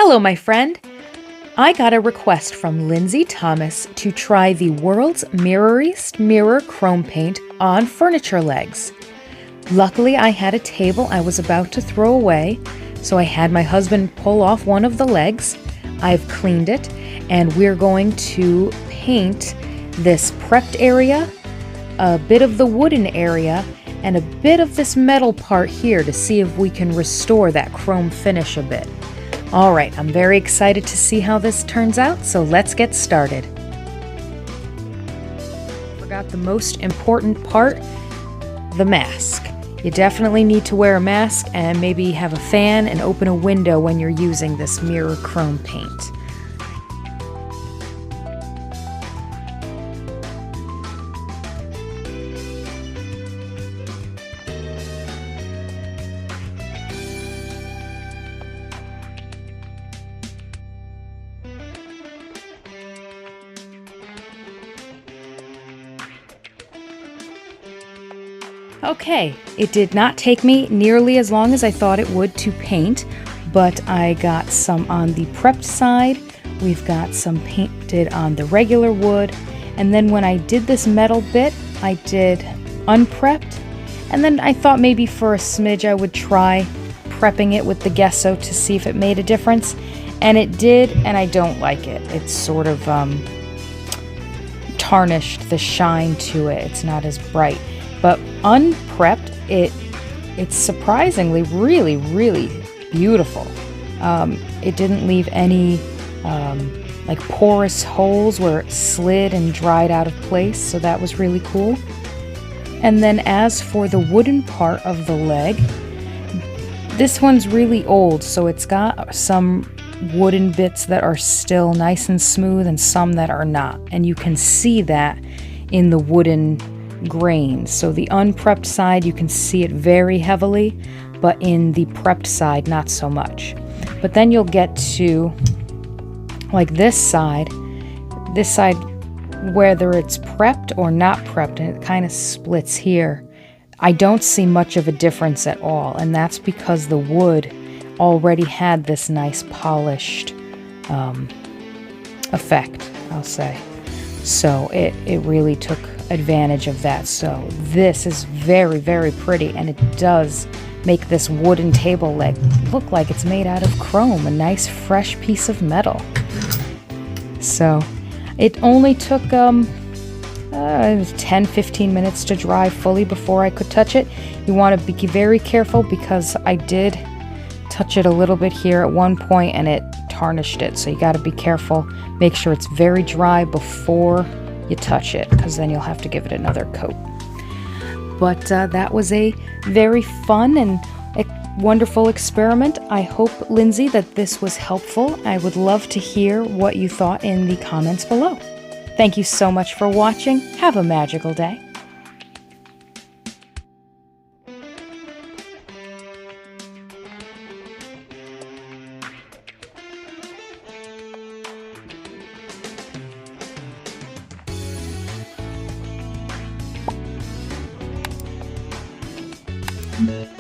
Hello, my friend. I got a request from Linzi Thomas to try the world's Mirroriest mirror chrome paint on furniture legs. Luckily, I had a table I was about to throw away, so I had my husband pull off one of the legs. I've cleaned it, and we're going to paint this prepped area, a bit of the wooden area, and a bit of this metal part here to see if we can restore that chrome finish a bit. Alright, I'm very excited to see how this turns out, so let's get started. Forgot the most important part, the mask. You definitely need to wear a mask and maybe have a fan and open a window when you're using this mirror chrome paint. Okay, it did not take me nearly as long as I thought it would to paint, but I got some on the prepped side, we've got some painted on the regular wood, and then when I did this metal bit, I did unprepped, and then I thought maybe for a smidge I would try prepping it with the gesso to see if it made a difference, and it did, and I don't like it. It's sort of tarnished the shine to it, it's not as bright. But unprepped, it's surprisingly really beautiful. It didn't leave any like porous holes where it slid and dried out of place, so that was really cool. And then as for the wooden part of the leg, this one's really old, so it's got some wooden bits that are still nice and smooth and some that are not. And you can see that in the wooden grains. So the unprepped side, you can see it very heavily, but in the prepped side, not so much. But then you'll get to like this side, whether it's prepped or not prepped, and it kind of splits here. I don't see much of a difference at all, and that's because the wood already had this nice polished effect, I'll say. So it really took advantage of that. So this is very pretty, and it does make this wooden table leg look like it's made out of chrome, a nice fresh piece of metal. So it only took 10-15 minutes to dry fully before I could touch it. You want to be very careful because I did touch it a little bit here at one point and it tarnished it, so you got to be careful. Make sure it's very dry before you touch it, because then you'll have to give it another coat. But that was a very fun and wonderful experiment. I hope, Linzi, that this was helpful. I would love to hear what you thought in the comments below. Thank you so much for watching. Have a magical day. Mm-hmm.